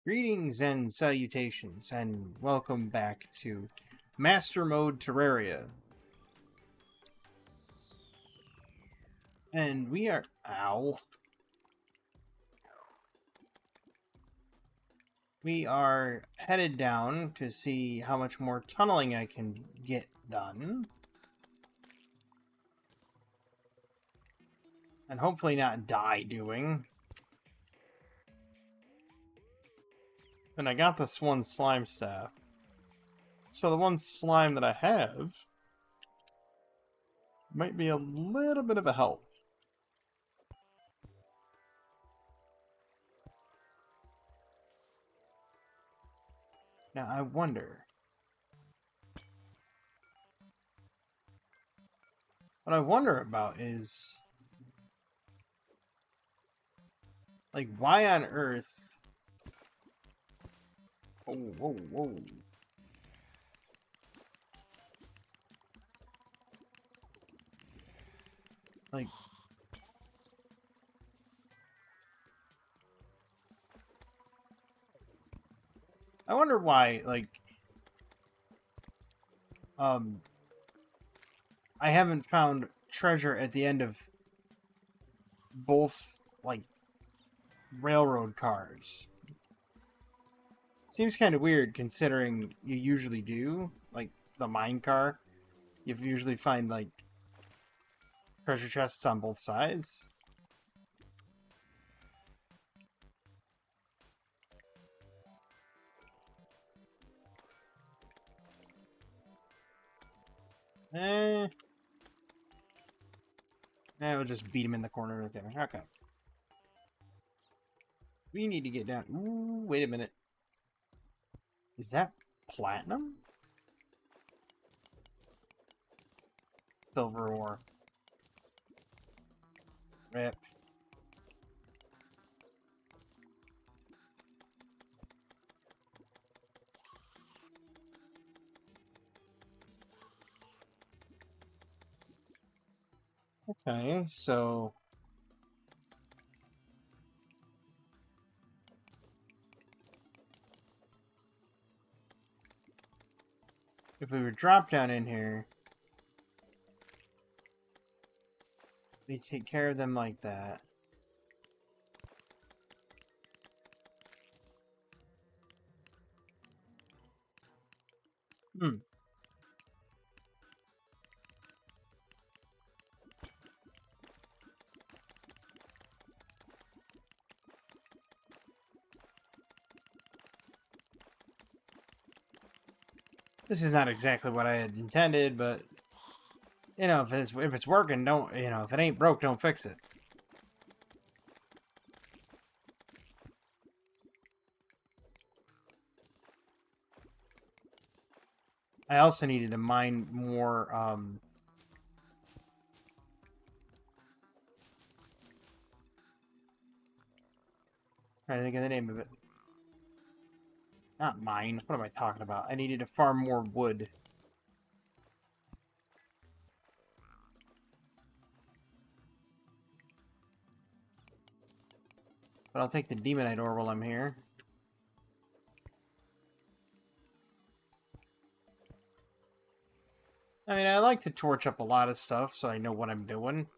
Greetings and salutations, and welcome back to Master Mode Terraria. And we are... Ow. We are headed down to see how much more tunneling I can get done. And hopefully not die doing. And I got this one slime staff. So the one slime that I have might be a little bit of a help. Now I wonder... What I wonder about is... Like, why on earth... Whoa, whoa, whoa. Like... I wonder why, like... I haven't found treasure at the end of both, like, railroad cars. Seems kind of weird considering you usually do, like, the mine car. You usually find, like, treasure chests on both sides. We'll just beat him in the corner right there. Okay. We need to get down. Ooh, wait a minute. Is that platinum? Silver ore. Rip. Okay, so... If we were drop down in here... We take care of them like that. Hmm. This is not exactly what I had intended, but you know, if it's working, don't, you know, if it ain't broke, don't fix it. I also needed to mine more, trying to think of the name of it. Not mine. What am I talking about? I needed to farm more wood. But I'll take the demonite ore while I'm here. I mean, I like to torch up a lot of stuff so I know what I'm doing.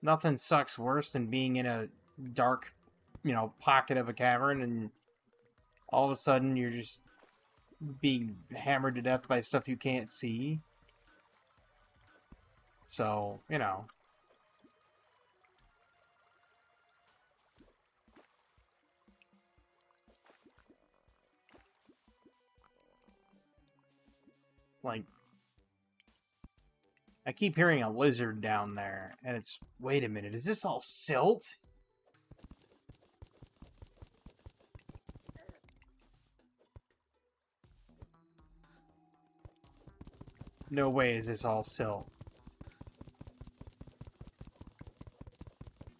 Nothing sucks worse than being in a dark, you know, pocket of a cavern and all of a sudden you're just being hammered to death by stuff you can't see. So, you know. Like, I keep hearing a lizard down there, and it's... Wait a minute, is this all silt? No way is this all silt.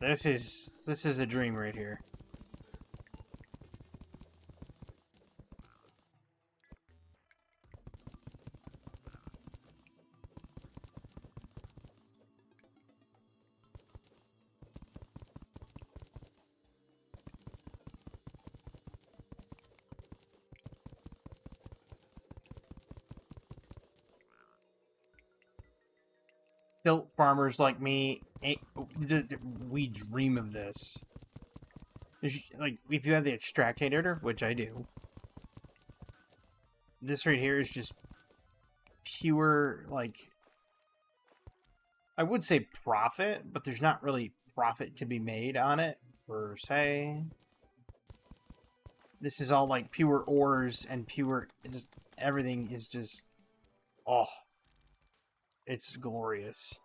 This is a dream right here. Stilt farmers like me, we dream of this. Like, if you have the extract editor, which I do, this right here is just pure, like, I would say profit, but there's not really profit to be made on it, per se. This is all, like, pure ores and pure, just, everything is just, oh, it's glorious.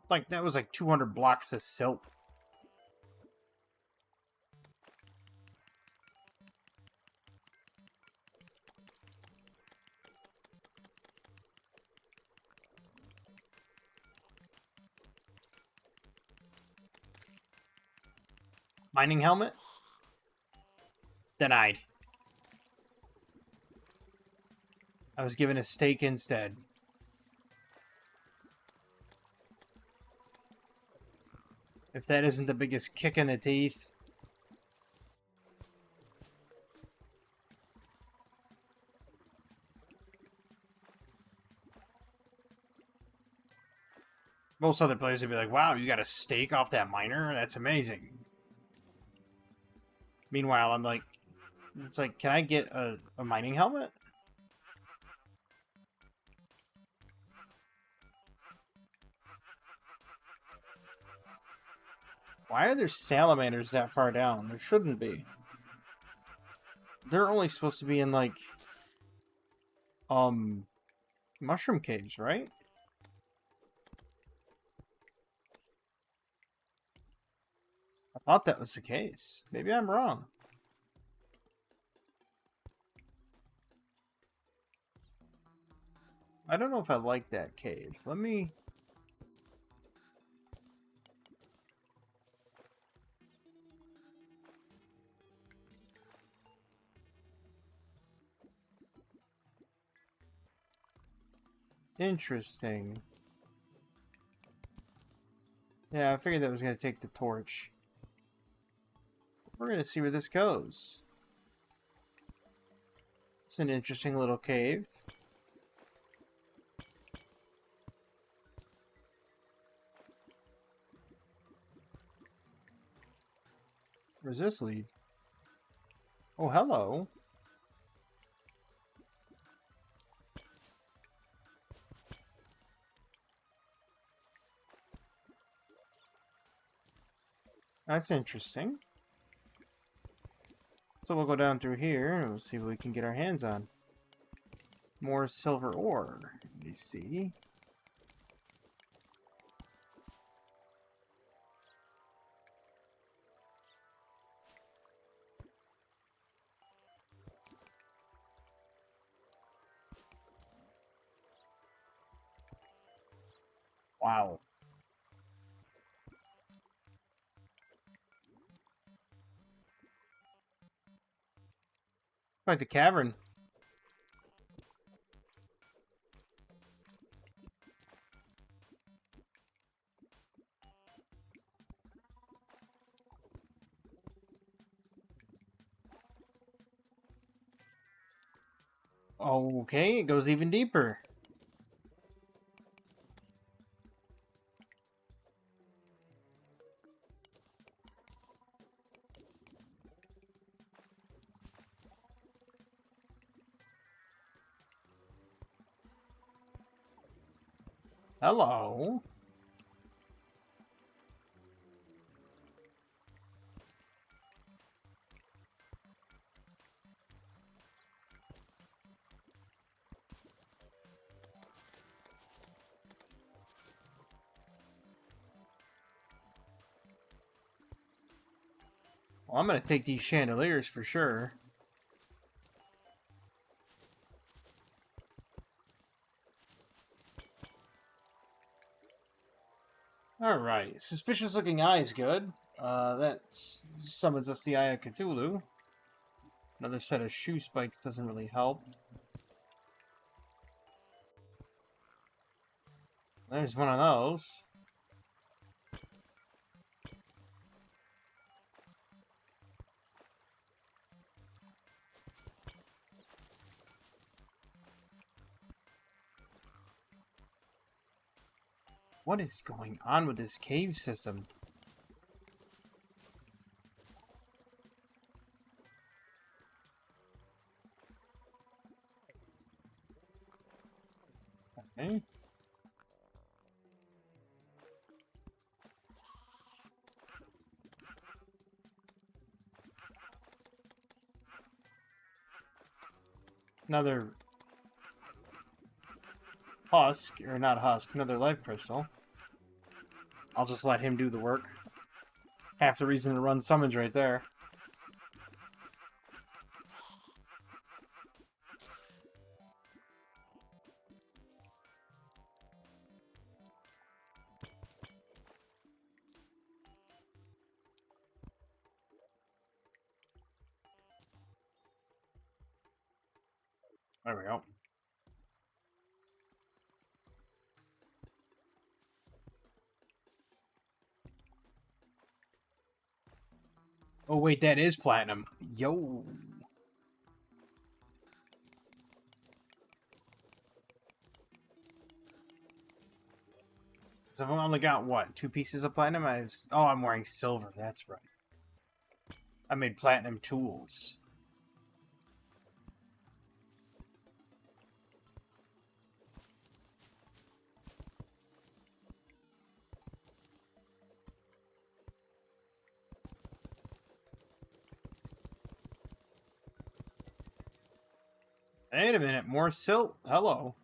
Like, that was like 200 blocks of silt. Mining helmet? Denied. I was given a steak instead. If that isn't the biggest kick in the teeth. Most other players would be like, wow, you got a steak off that miner? That's amazing. Meanwhile, I'm like, it's like, can I get a mining helmet? Why are there salamanders that far down? There shouldn't be. They're only supposed to be in, like, mushroom caves, right? I thought that was the case. Maybe I'm wrong. I don't know if I like that cave. Let me... Interesting. Yeah, I figured that was going to take the torch. We're going to see where this goes. It's an interesting little cave. Where's this lead? Oh, hello. That's interesting. So we'll go down through here and we'll see what we can get our hands on. More silver ore, you see. Wow. Quite the cavern. Okay, it goes even deeper. Hello. Well, I'm gonna take these chandeliers for sure. Alright, suspicious looking eye is good. That summons us the Eye of Cthulhu. Another set of shoe spikes doesn't really help. There's one of those. What is going on with this cave system? Okay. Another husk, or not husk, another life crystal. I'll just let him do the work. Half the reason to run summons right there. There we go. Oh wait, that is platinum. Yo. So I've only got, what, 2 pieces of platinum? Oh, I'm wearing silver, that's right. I made platinum tools. Wait a minute, more silt. Hello.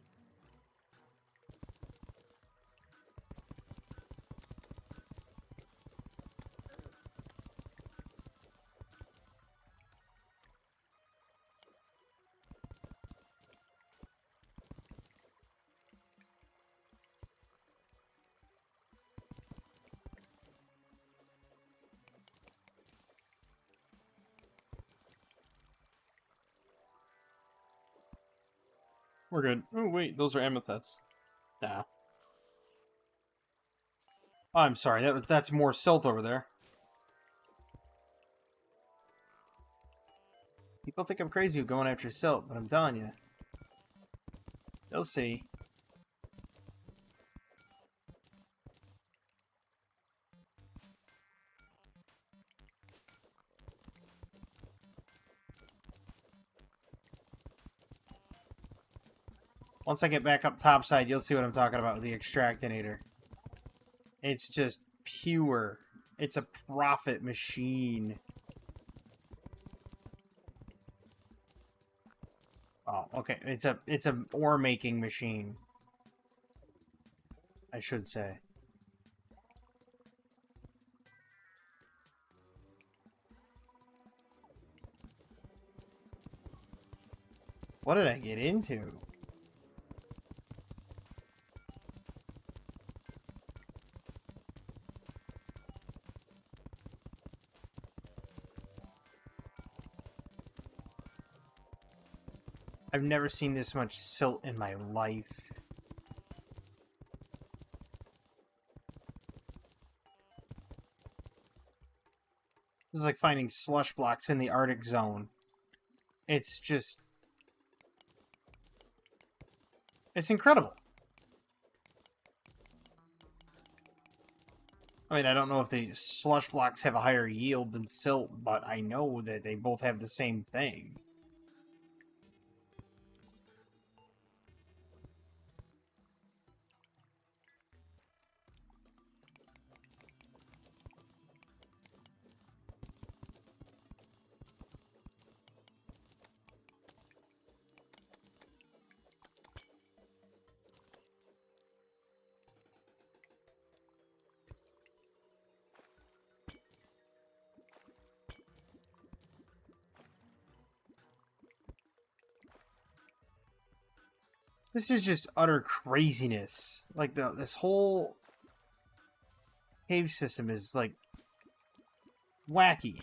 We're good. Oh wait, those are amethysts. Nah. Oh, I'm sorry, that's more silt over there. People think I'm crazy going after silt, but I'm telling you. You'll see. Once I get back up topside, you'll see what I'm talking about with the extractinator. It's just pure. It's a profit machine. Oh, okay. It's a ore making machine. I should say. What did I get into? I've never seen this much silt in my life. This is like finding slush blocks in the Arctic zone. It's just... It's incredible. I mean, I don't know if the slush blocks have a higher yield than silt, but I know that they both have the same thing. This is just utter craziness. Like, this whole cave system is, like, wacky.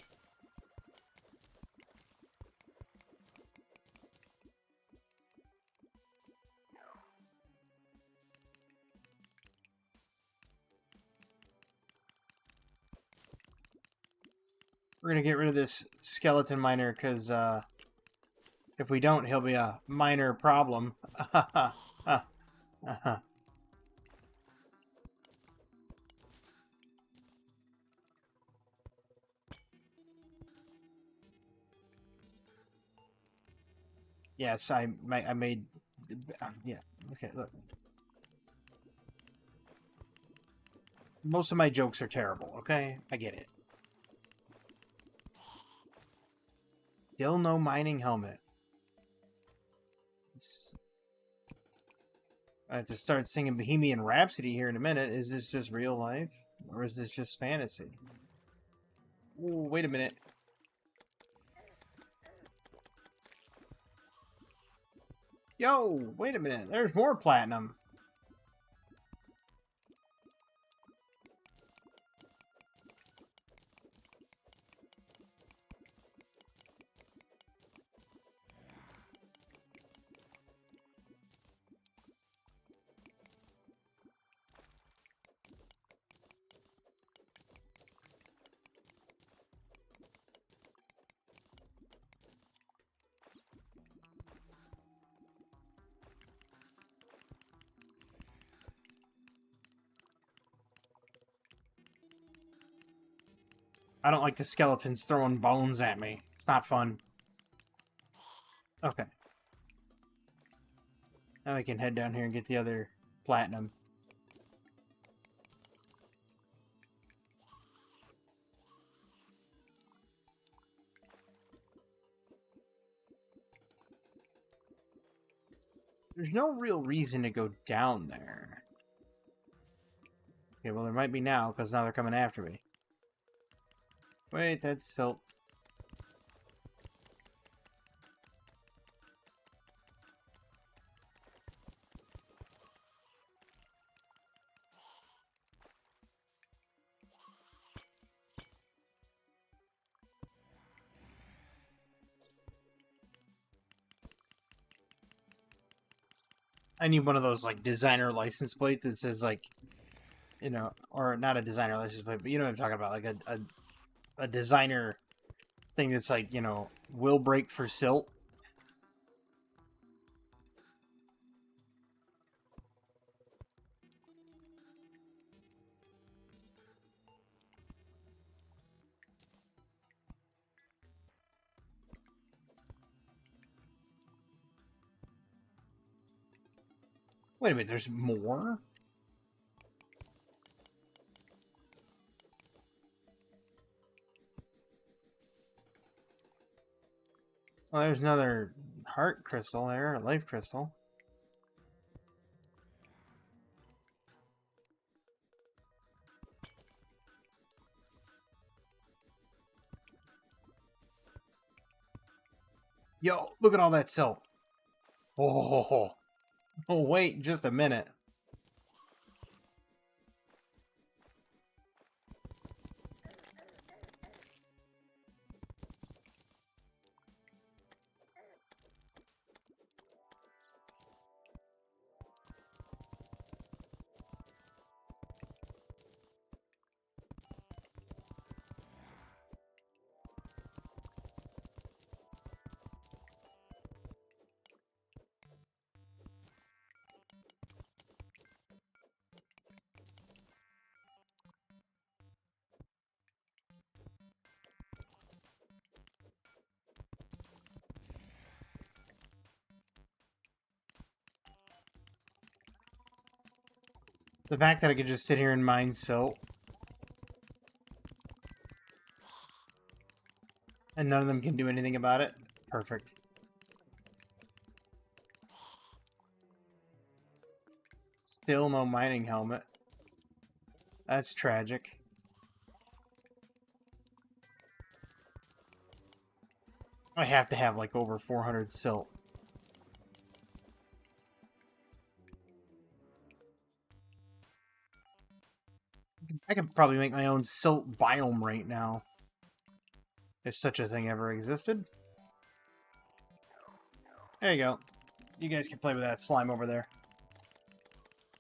We're gonna get rid of this skeleton miner, because, if we don't, he'll be a minor problem. Yes, I made... yeah, okay, look. Most of my jokes are terrible, okay? I get it. Still no mining helmet. I have to start singing Bohemian Rhapsody here in a minute. Is this just real life? Or is this just fantasy? Ooh, wait a minute. Yo, wait a minute. There's more platinum. I don't like the skeletons throwing bones at me. It's not fun. Okay. Now we can head down here and get the other platinum. There's no real reason to go down there. Okay, well there might be now, because now they're coming after me. Wait, that's silt. I need one of those, like, designer license plates that says, like, you know, or not a designer license plate, but you know what I'm talking about, like a designer thing that's like, you know, will break for silt. Wait a minute, there's more? Well, there's another heart crystal there, a life crystal. Yo, look at all that silt. Oh, oh, wait just a minute. The fact that I could just sit here and mine silt and none of them can do anything about it. Perfect. Still no mining helmet. That's tragic. I have to have like over 400 silt. I could probably make my own silt biome right now. If such a thing ever existed. There you go. You guys can play with that slime over there.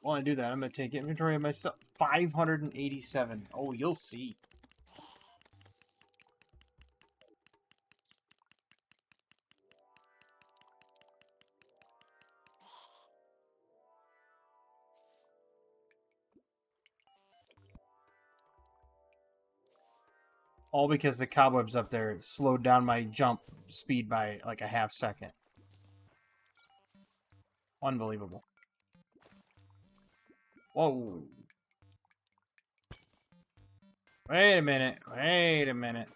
While I do that, I'm going to take inventory of myself. 587. Oh, you'll see. All because the cobwebs up there slowed down my jump speed by like a half second. Unbelievable. Whoa. Wait a minute. Wait a minute.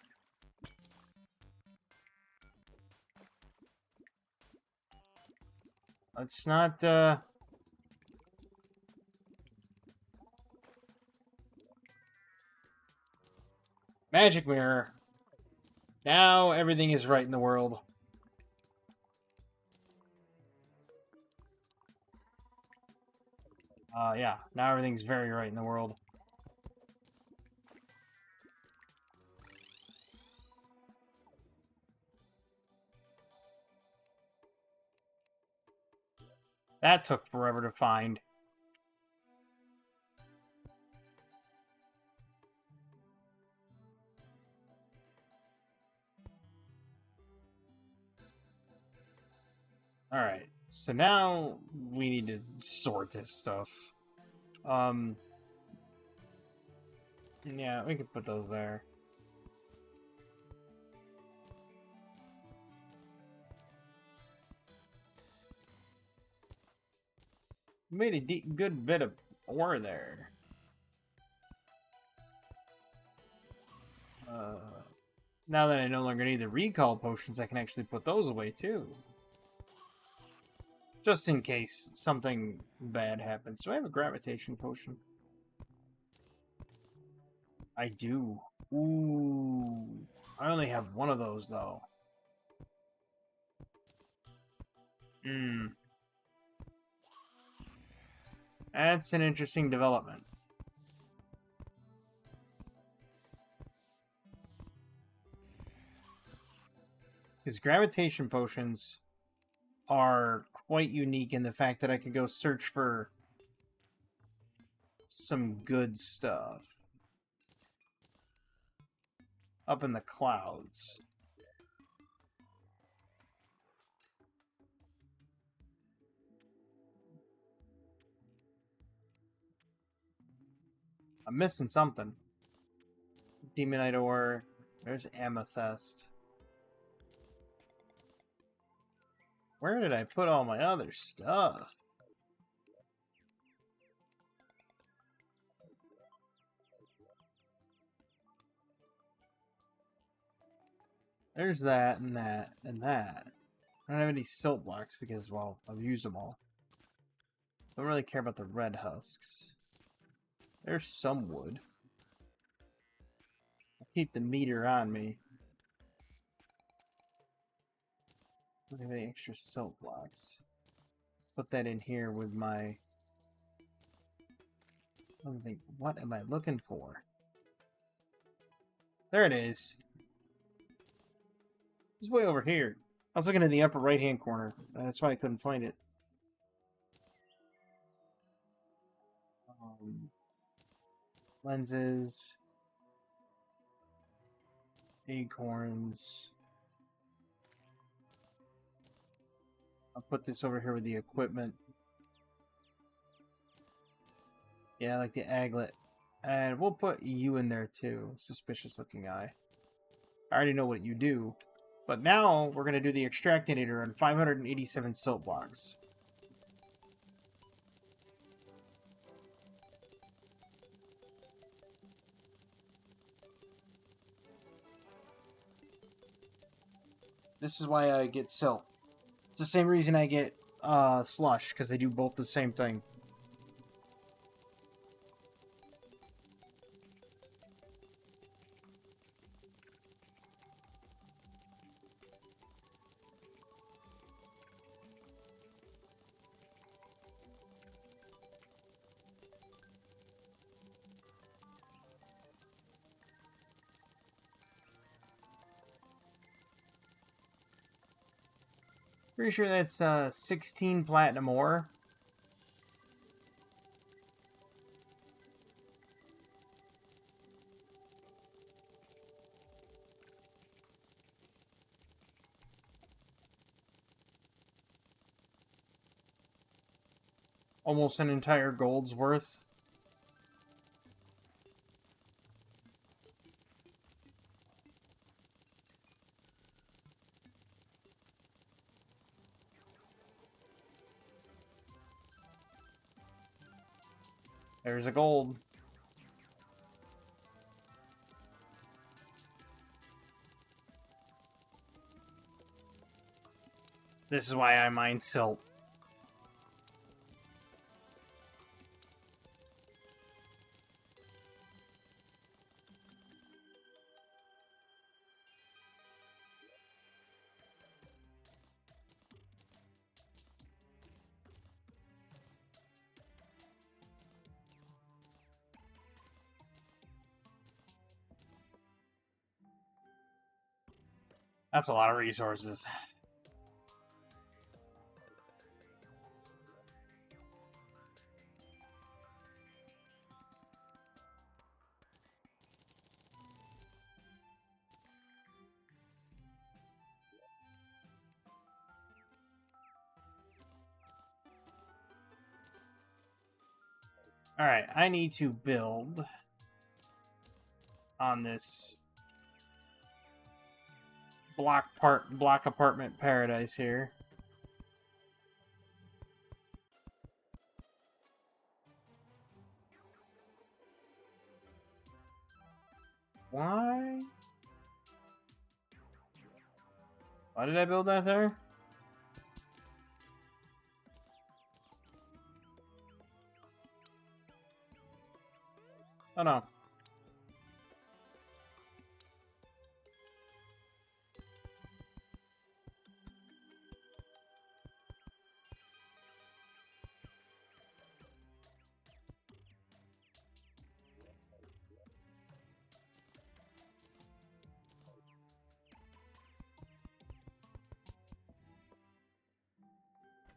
Let's not, Magic mirror. Now everything is right in the world. Yeah. Now everything's very right in the world. That took forever to find. Alright. So now we need to sort this stuff. Yeah, we can put those there. Made a good bit of ore there. Now that I no longer need the recall potions, I can actually put those away too. Just in case something bad happens. Do I have a gravitation potion? I do. Ooh. I only have one of those though. Hmm. That's an interesting development. Because gravitation potions are quite unique in the fact that I could go search for some good stuff up in the clouds. I'm missing something. Demonite ore. There's amethyst. Where did I put all my other stuff? There's that and that and that. I don't have any silt blocks because, well, I've used them all. Don't really care about the red husks. There's some wood. I'll keep the meter on me. Don't have any extra silt blocks. Put that in here with my... Let me think, what am I looking for? There it is. It's way over here. I was looking in the upper right-hand corner. That's why I couldn't find it. Lenses. Acorns. I'll put this over here with the equipment. Yeah, like the aglet. And we'll put you in there too. Suspicious looking eye. I already know what you do. But now we're going to do the extractinator on 587 silt blocks. This is why I get silt. It's the same reason I get slush, because they do both the same thing. Pretty sure that's 16 platinum ore. Almost an entire gold's worth. There's a gold. This is why I mine silt. That's a lot of resources. Alright, I need to build on this block apartment paradise here. Why? Why did I build that there? Oh no.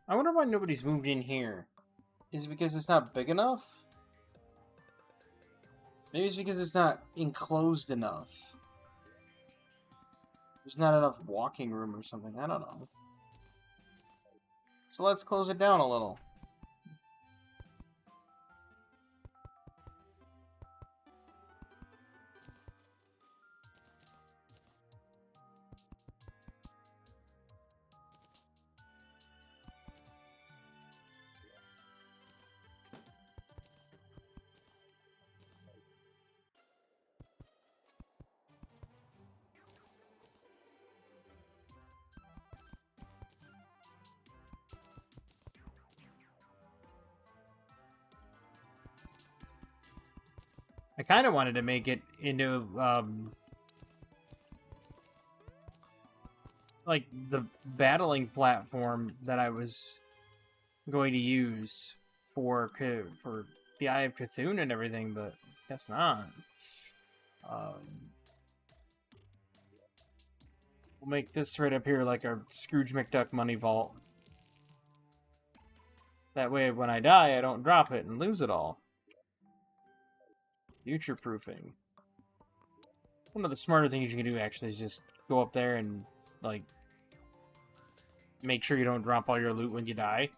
I wonder why nobody's moved in here. Is it because it's not big enough? Maybe it's because it's not enclosed enough. There's not enough walking room or something. I don't know. So let's close it down a little. I kind of wanted to make it into, like, the battling platform that I was going to use for the Eye of Cthulhu and everything, but guess not. We'll make this right up here like our Scrooge McDuck money vault. That way, when I die, I don't drop it and lose it all. Future-proofing. One of the smarter things you can do, actually, is just go up there and, like, make sure you don't drop all your loot when you die.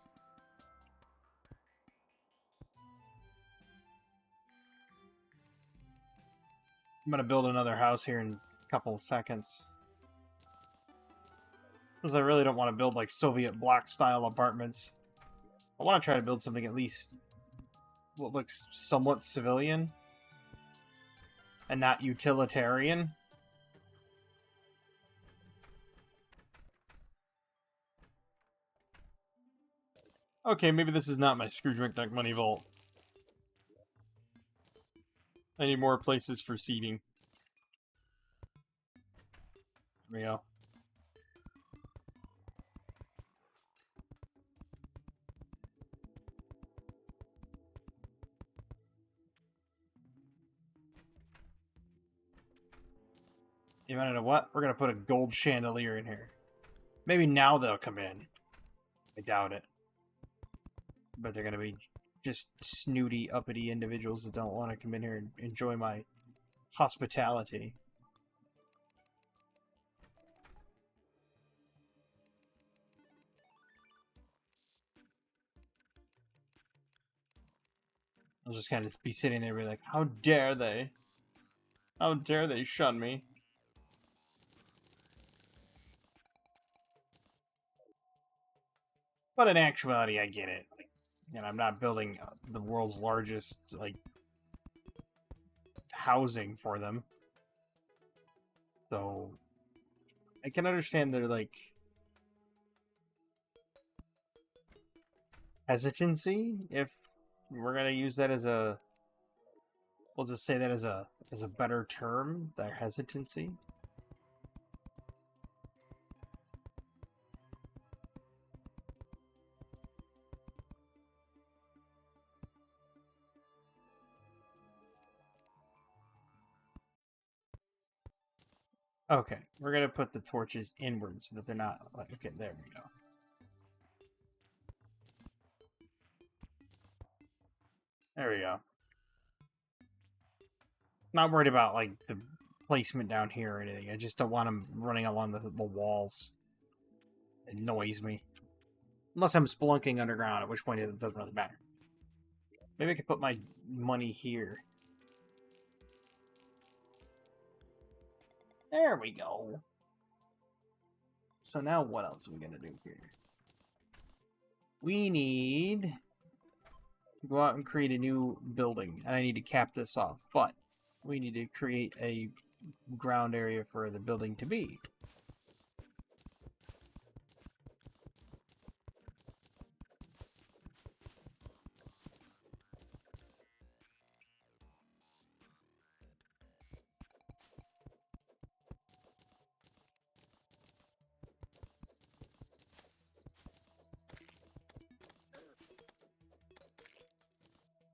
I'm gonna build another house here in a couple seconds. Because I really don't want to build, like, Soviet block-style apartments. I want to try to build something at least what looks somewhat civilian and not utilitarian. Okay, maybe this is not my Scrooge McDuck money vault. I need more places for seating. There we go. You wanna know what? We're gonna put a gold chandelier in here. Maybe now they'll come in. I doubt it. But they're gonna be just snooty, uppity individuals that don't want to come in here and enjoy my hospitality. I'll just kind of be sitting there and be like, how dare they? How dare they shun me? But in actuality, I get it. Like, and I'm not building the world's largest like housing for them. So I can understand their like hesitancy if we're gonna use that as a, we'll just say that as a better term, their hesitancy. Okay, we're gonna put the torches inward so that they're not like, okay, there we go. There we go. Not worried about like the placement down here or anything. I just don't want them running along the walls. It annoys me. Unless I'm spelunking underground, at which point it doesn't really matter. Maybe I could put my money here. There we go. So now what else are we gonna do here? We need to go out and create a new building, and I need to cap this off, but we need to create a ground area for the building to be.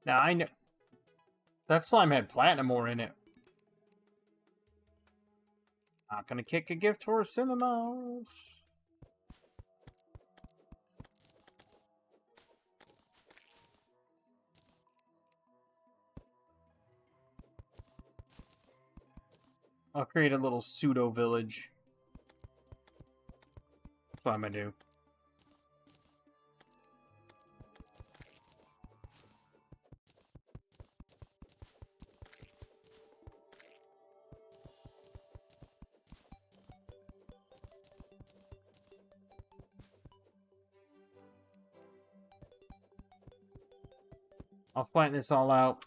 Now I know that slime had platinum ore in it. Not gonna kick a gift horse in the mouth. I'll create a little pseudo village. That's what I'm gonna do. I'll flatten this all out.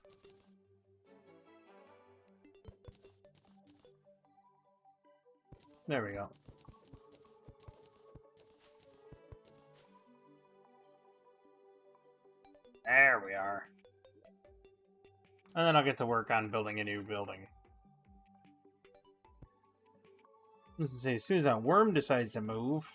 There we go. There we are. And then I'll get to work on building a new building. This is as soon as that worm decides to move.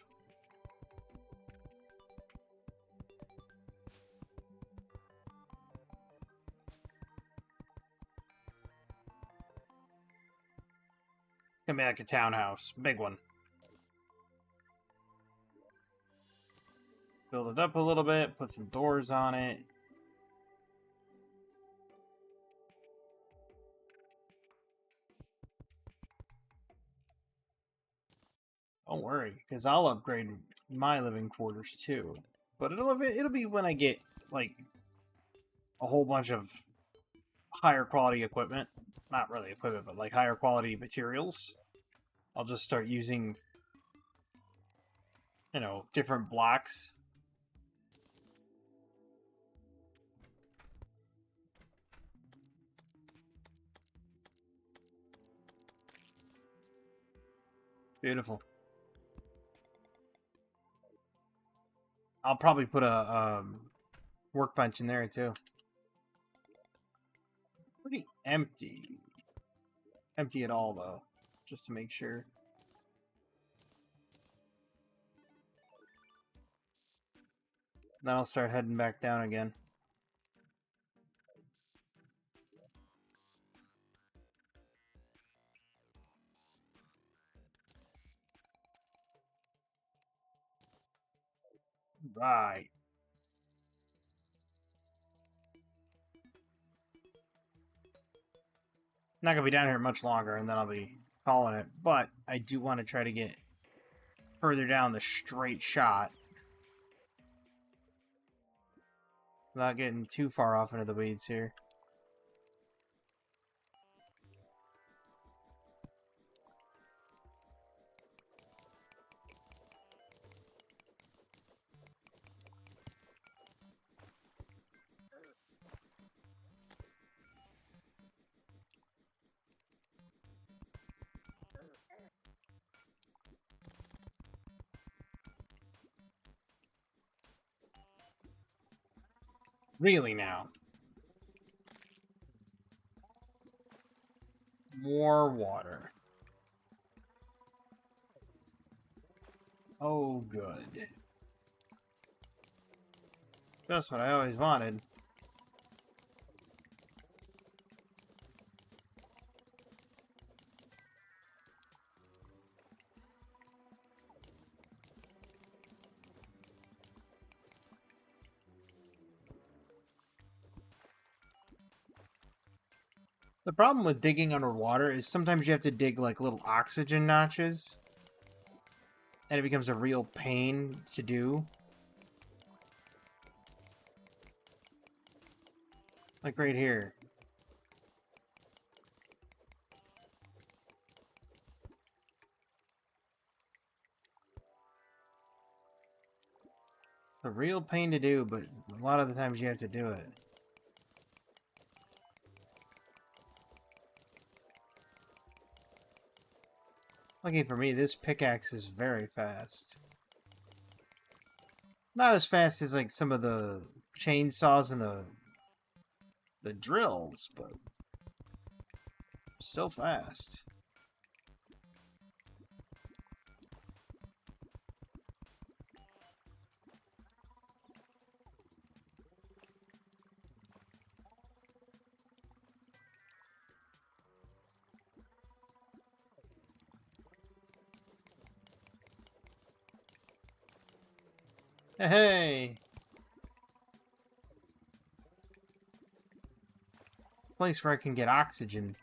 Gonna be like a townhouse. Big one. Build it up a little bit, put some doors on it. Don't worry, because I'll upgrade my living quarters too. But it'll be when I get like a whole bunch of higher quality equipment. Not really equipment, but like higher quality materials. I'll just start using, you know, different blocks. Beautiful. I'll probably put a workbench in there too. Pretty empty. Empty at all though, just to make sure. Then I'll start heading back down again. Right. Not gonna be down here much longer, and then I'll be calling it. But I do want to try to get further down the straight shot without getting too far off into the weeds here. Really now. More water. Oh, good. That's what I always wanted. The problem with digging underwater is sometimes you have to dig like little oxygen notches. And it becomes a real pain to do. Like right here. A real pain to do, but a lot of the times you have to do it. Lucky for me, this pickaxe is very fast. Not as fast as like some of the chainsaws and the drills, but still fast. Hey! Place where I can get oxygen.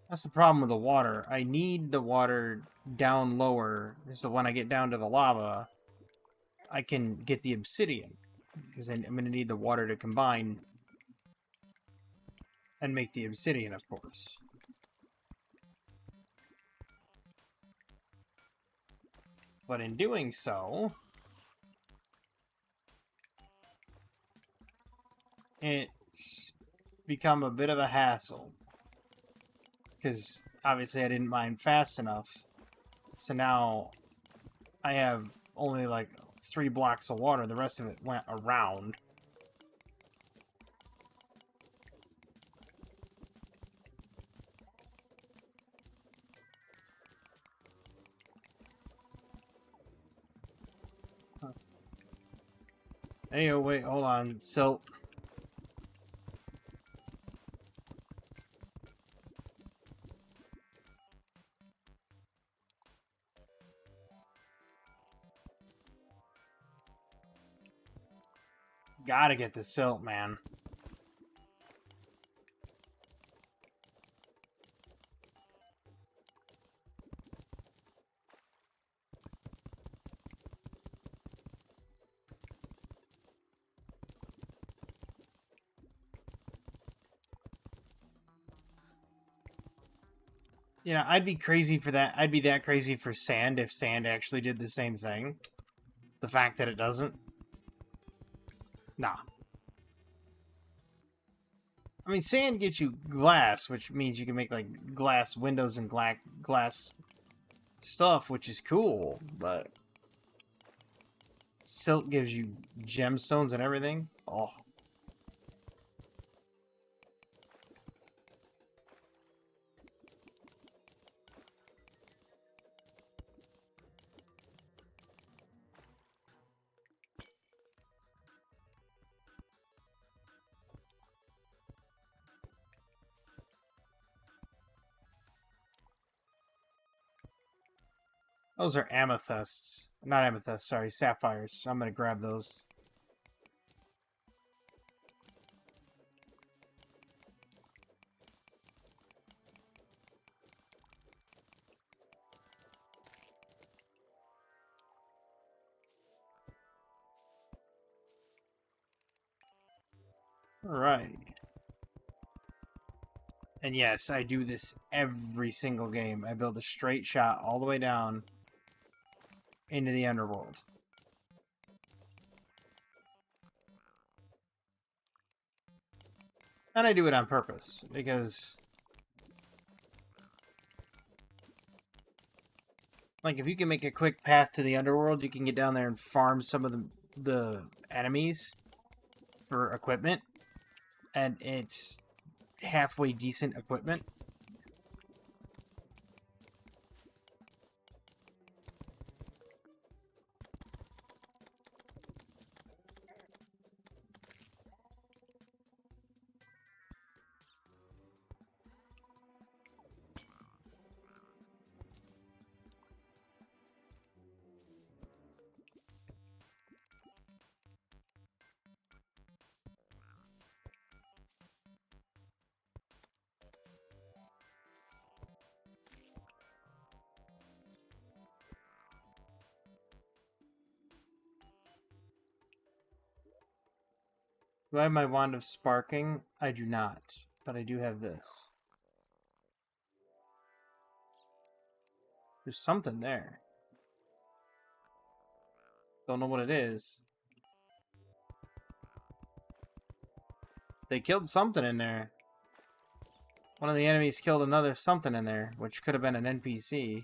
That's the problem with the water. I need the water down lower, so when I get down to the lava, I can get the obsidian. Because I'm going to need the water to combine and make the obsidian, of course. But in doing so, it's become a bit of a hassle. Because obviously I didn't mine fast enough. So now I have only like 3 blocks of water. The rest of it went around. Hey, oh, wait, hold on. Silt. Gotta get the silt, man. You know, I'd be crazy for that. I'd be that crazy for sand if sand actually did the same thing. The fact that it doesn't. Nah. I mean, sand gets you glass, which means you can make, like, glass windows and glass stuff, which is cool, but silt gives you gemstones and everything. Oh. Those are amethysts. Not amethysts, sorry, sapphires. I'm gonna grab those. Alright. And yes, I do this every single game. I build a straight shot all the way down into the underworld. And I do it on purpose, because... like, if you can make a quick path to the underworld, you can get down there and farm some of the enemies for equipment. And it's halfway decent equipment. Do I have my Wand of Sparking? I do not, but I do have this. There's something there. Don't know what it is. They killed something in there. One of the enemies killed another something in there, which could have been an NPC.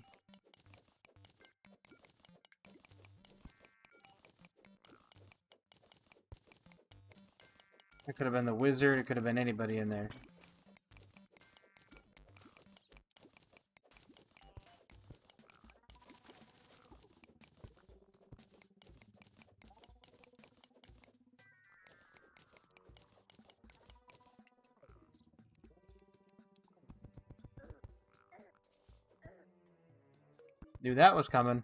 It could have been the wizard, it could have been anybody in there. Knew that was coming.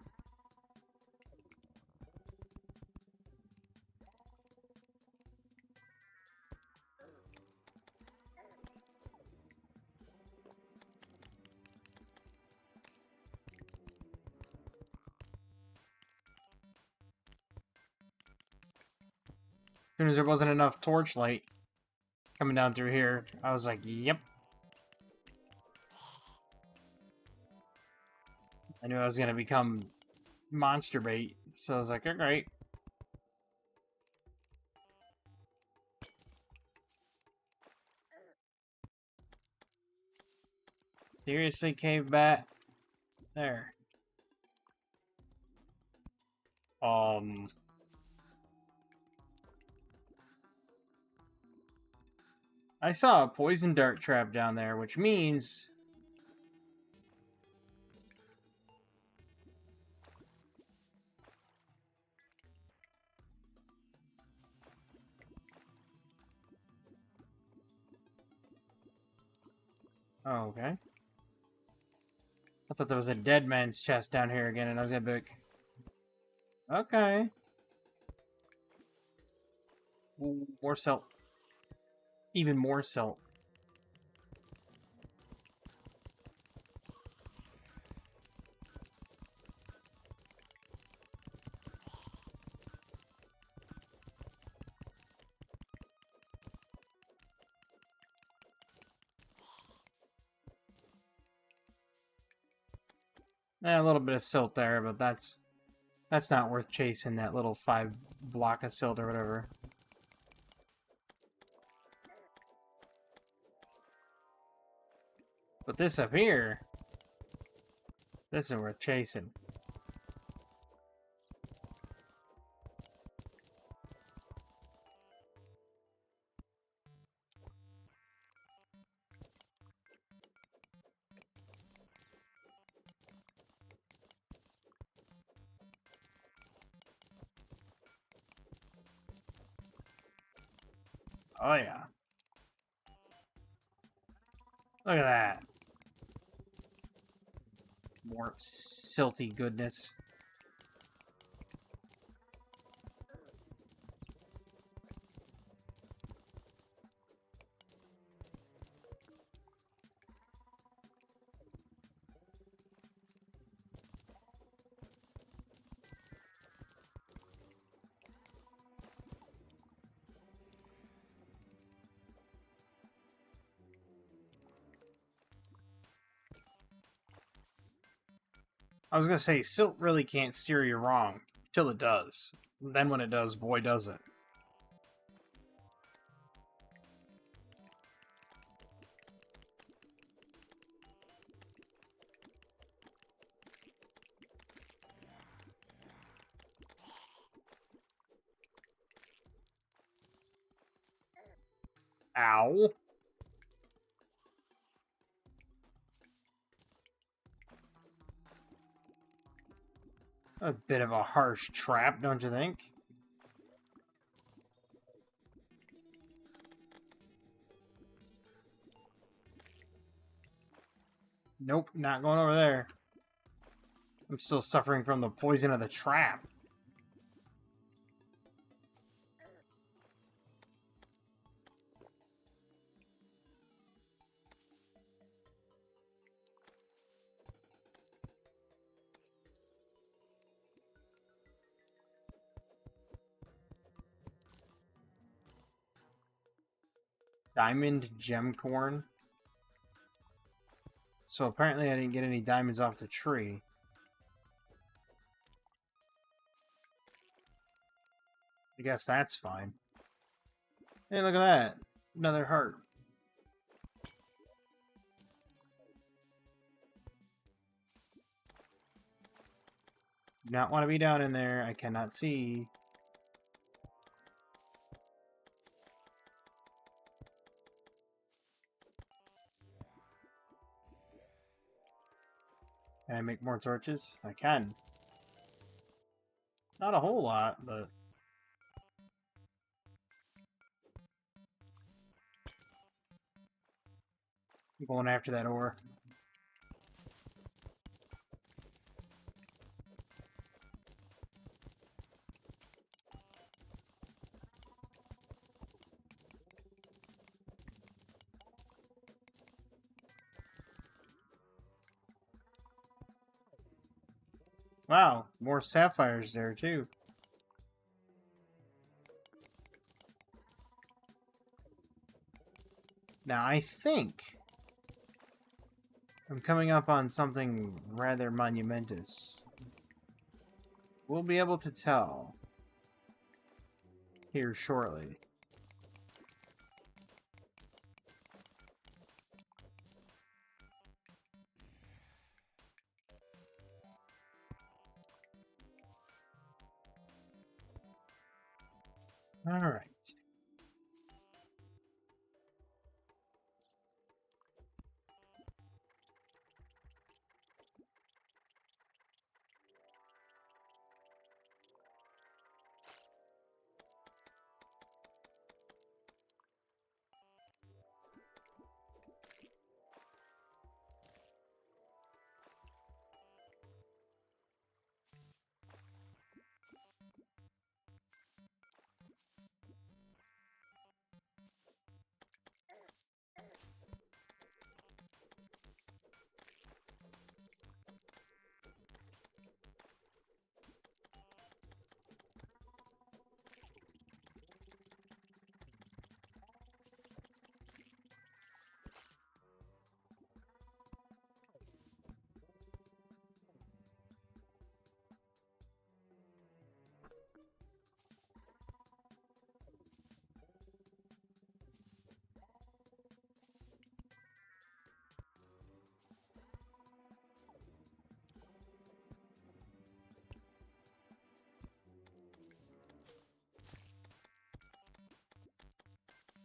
As soon as there wasn't enough torchlight coming down through here, I was like, yep. I knew I was going to become monster bait, so I was like, alright. Seriously, cave bat? There. I saw a poison dart trap down there, which means... oh, okay. I thought there was a dead man's chest down here again, and I was gonna be like... okay. Ooh, more silt. Even more silt. A little bit of silt there, but that's not worth chasing, that little 5 block of silt or whatever. But this up here, this is worth chasing. Oh yeah. Look at that. More silty goodness. I was gonna say, silt really can't steer you wrong. Till it does. Then when it does, boy does it. Ow. A bit of a harsh trap, don't you think? Nope, not going over there. I'm still suffering from the poison of the trap. Diamond gem corn. So apparently I didn't get any diamonds off the tree. I guess that's fine. Hey, look at that. Another heart. Do not want to be down in there. I cannot see. Can I make more torches? I can. Not a whole lot, but... I'm going after that ore. Wow, more sapphires there too. Now I think I'm coming up on something rather monumentous. We'll be able to tell here shortly. All right.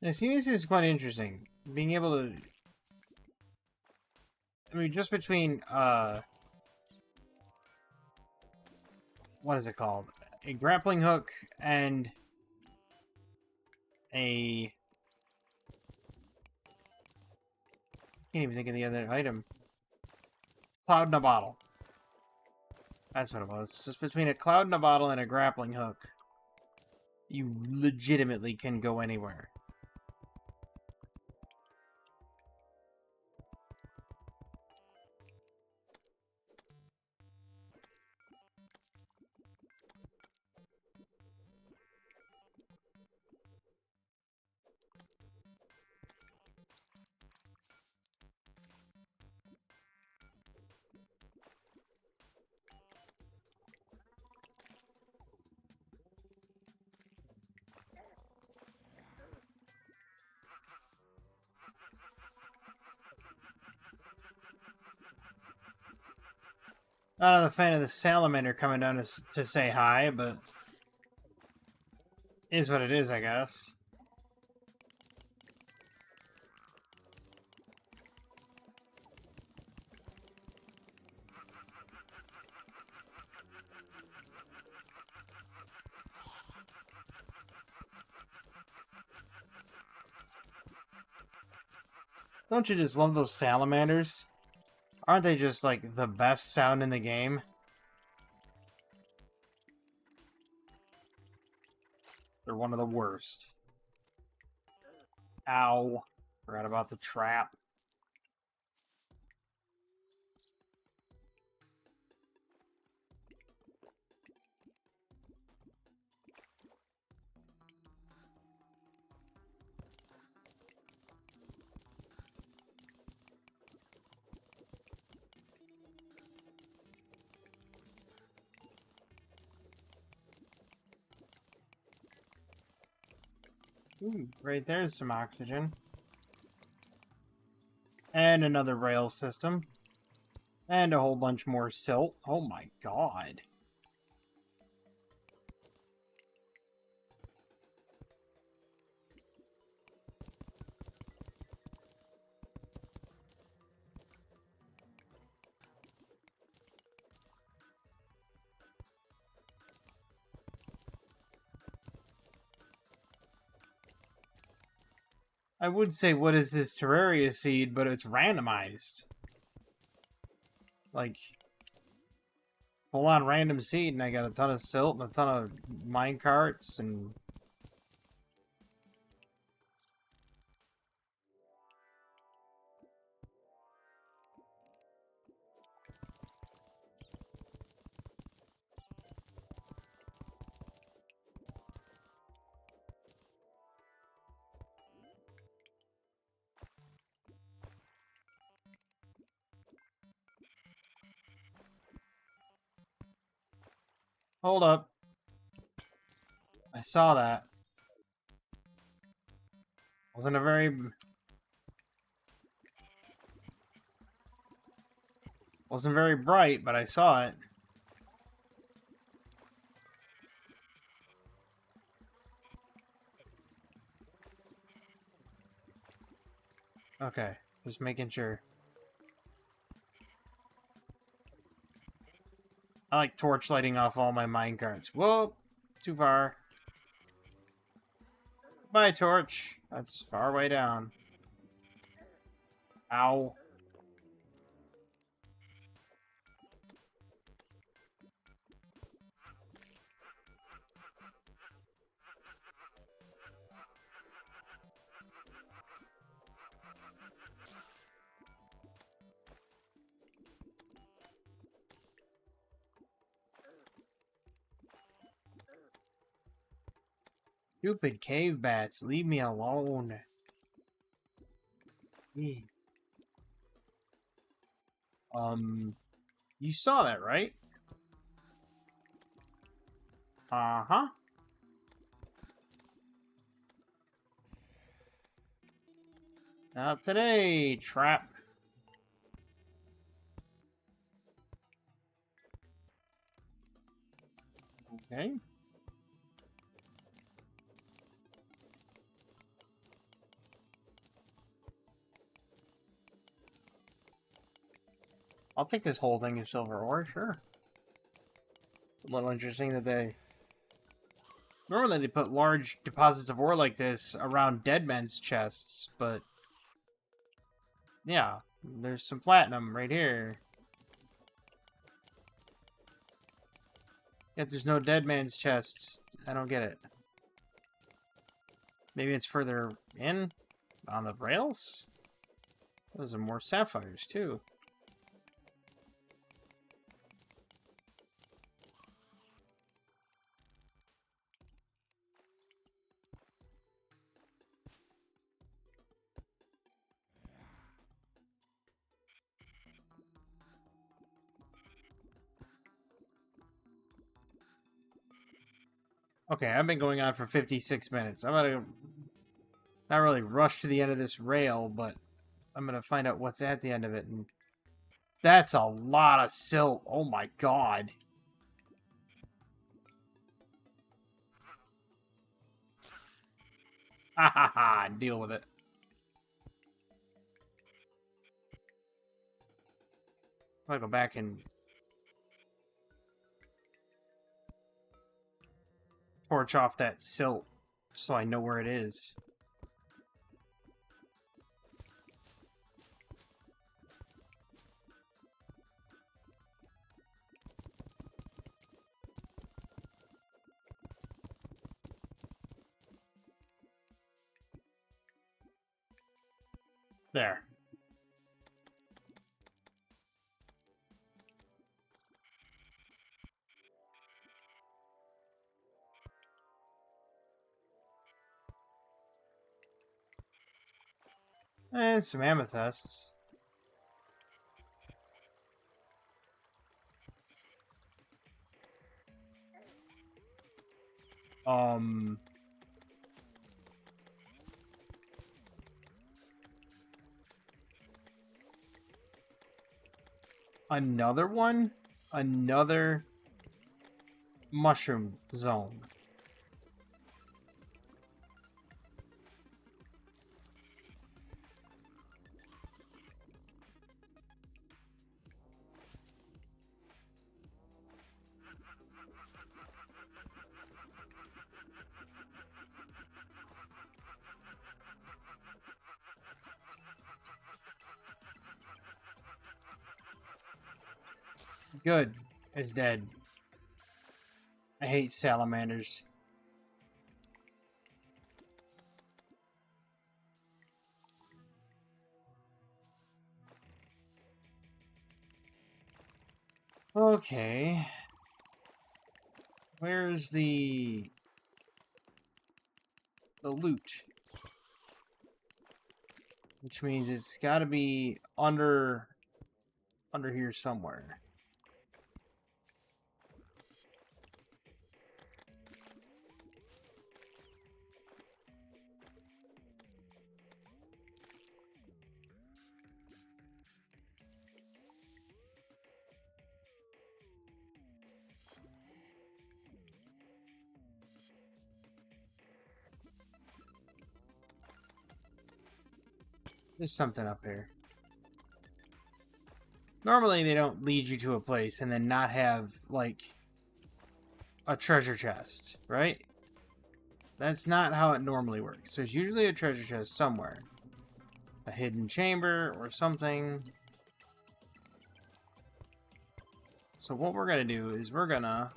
Now, see, this is quite interesting. Being able to... I mean, just between, what is it called? A grappling hook and a... Can't even think of the other item. Cloud in a bottle. That's what it was. Just between a cloud in a bottle and a grappling hook, you legitimately can go anywhere. Not a fan of the salamander coming down to say hi, but is what it is, I guess. Don't you just love those salamanders? Aren't they just, like, the best sound in the game? They're one of the worst. Ow. Forgot about the trap. Ooh, right there's some oxygen. And another rail system. And a whole bunch more silt. Oh my god. I would say, what is this Terraria seed, but it's randomized. Like, full on random seed, and I got a ton of silt and a ton of mine carts and... Hold up. I saw that. Wasn't a very... Wasn't very bright, but I saw it. Okay, just making sure. I like torch lighting off all my minecarts. Whoa, too far. Bye, torch. That's far way down. Ow. Stupid cave bats, leave me alone. Eeh. You saw that, right? Uh-huh. Not today, trap. Okay. I'll take this whole thing of silver ore, sure. A little interesting that they... Normally they put large deposits of ore like this around dead men's chests, but... Yeah, there's some platinum right here. Yet there's no dead man's chest. I don't get it. Maybe it's further in? On the rails? Those are more sapphires, too. Okay, I've been going on for 56 minutes. I'm gonna not really rush to the end of this rail, but I'm gonna find out what's at the end of it and That's a lot of silt. Oh my god. Ha ha ha. Deal with it. I'm gonna go back and torch off that silt so I know where it is. There. And some amethysts. Another one? Another mushroom zone. Good. It's dead. I hate salamanders. Okay. Where's the loot? Which means it's got to be under here somewhere. There's something up here. Normally they don't lead you to a place and then not have, like, a treasure chest, right? That's not how it normally works. There's usually a treasure chest somewhere. A hidden chamber or something. So what we're going to do is we're going to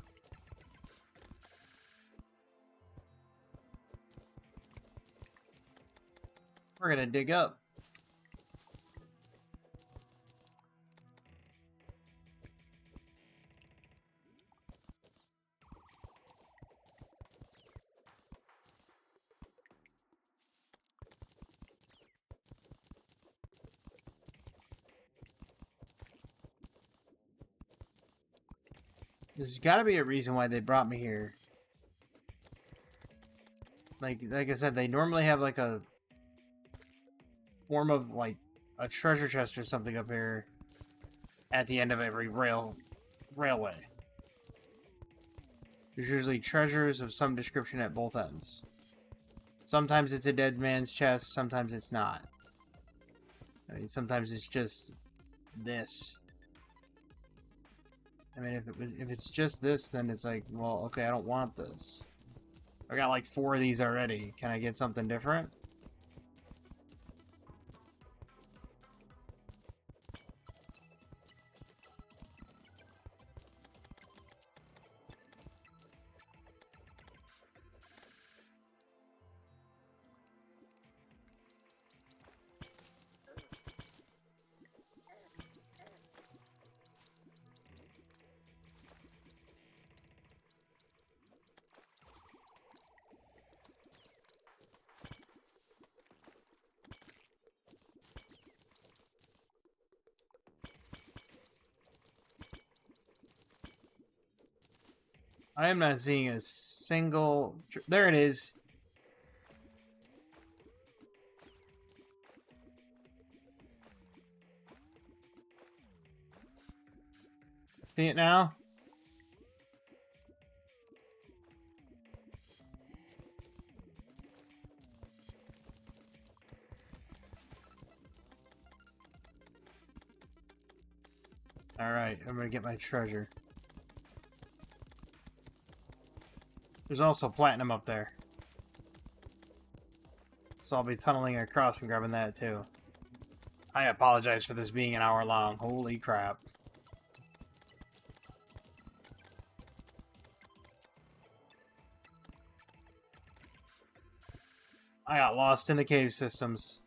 dig up. There's got to be a reason why they brought me here. Like I said, they normally have like a form of like a treasure chest or something up here at the end of every railway. There's usually treasures of some description at both ends. Sometimes it's a dead man's chest, sometimes it's not. I mean, sometimes it's just this. I mean, if it's just this, then it's like, well, okay, I don't want this. I got like 4 of these already. Can I get something different? I am not seeing a single... There it is. See it now? Alright, I'm gonna get my treasure. There's also platinum up there. So I'll be tunneling across and grabbing that too. I apologize for this being an hour long. Holy crap. I got lost in the cave systems.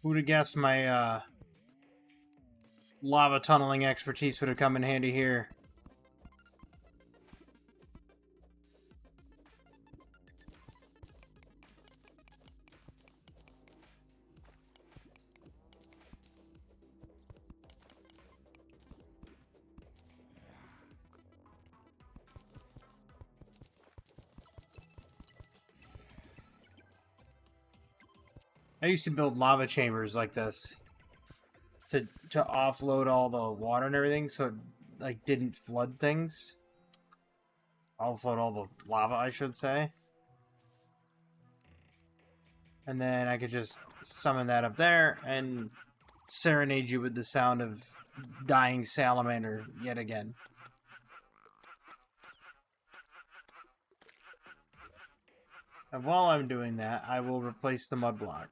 Who'd have guessed my lava tunneling expertise would have come in handy here. I used to build lava chambers like this to offload all the water and everything, so it like didn't flood things. Offload all the lava, I should say. And then I could just summon that up there and serenade you with the sound of dying salamander yet again. And while I'm doing that, I will replace the mud block.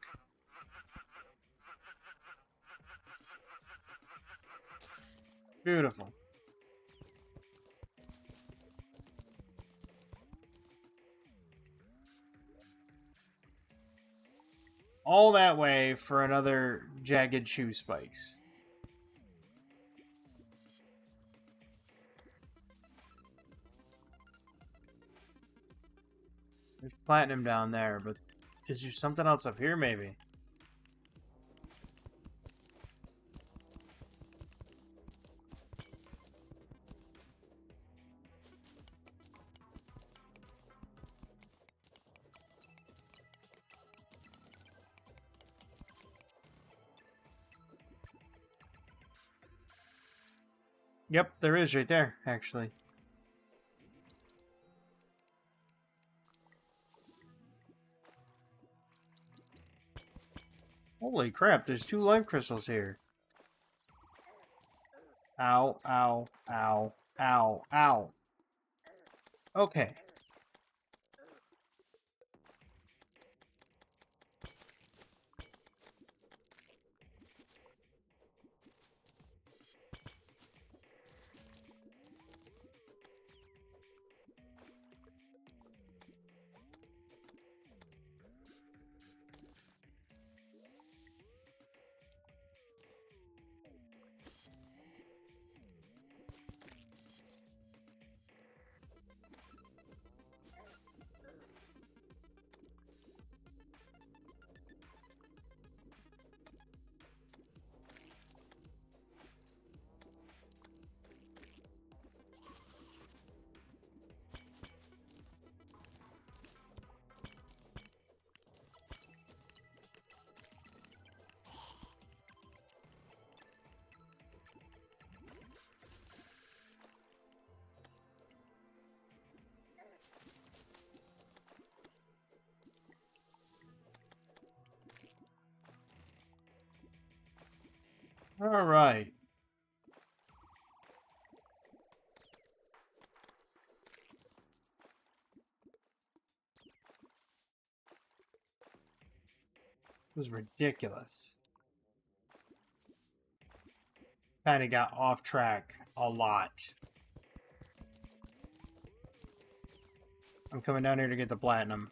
Beautiful. All that way for another jagged shoe spikes. There's platinum down there, but is there something else up here maybe? Yep, there is right there, actually. Holy crap, there's 2 life crystals here. Ow, ow, ow, ow, ow. Okay. All right. This is ridiculous. Kind of got off track a lot. I'm coming down here to get the platinum.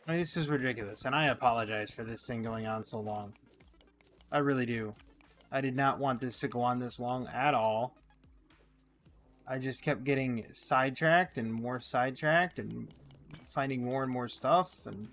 I mean, this is ridiculous, and I apologize for this thing going on so long. I really do. I did not want this to go on this long at all. I just kept getting sidetracked and finding more and more stuff, and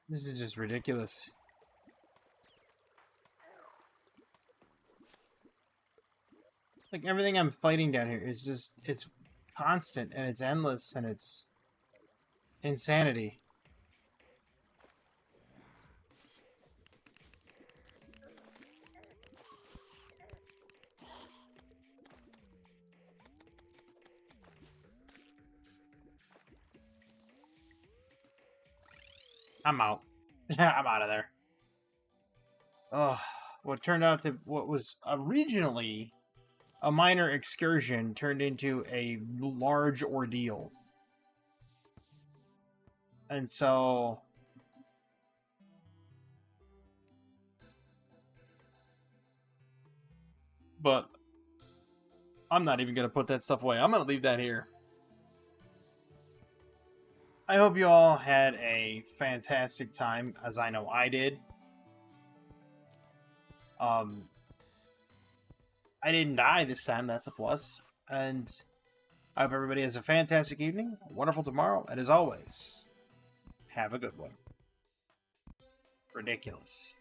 this is just ridiculous. Like, everything I'm fighting down here is just, it's constant, and it's endless, and it's insanity. I'm out. I'm out of there. Oh, what turned out to, what was originally a minor excursion turned into a large ordeal. And so... But I'm not even going to put that stuff away. I'm going to leave that here. I hope you all had a fantastic time, as I know I did. I didn't die this time, that's a plus. And I hope everybody has a fantastic evening, a wonderful tomorrow, and as always, have a good one. Ridiculous.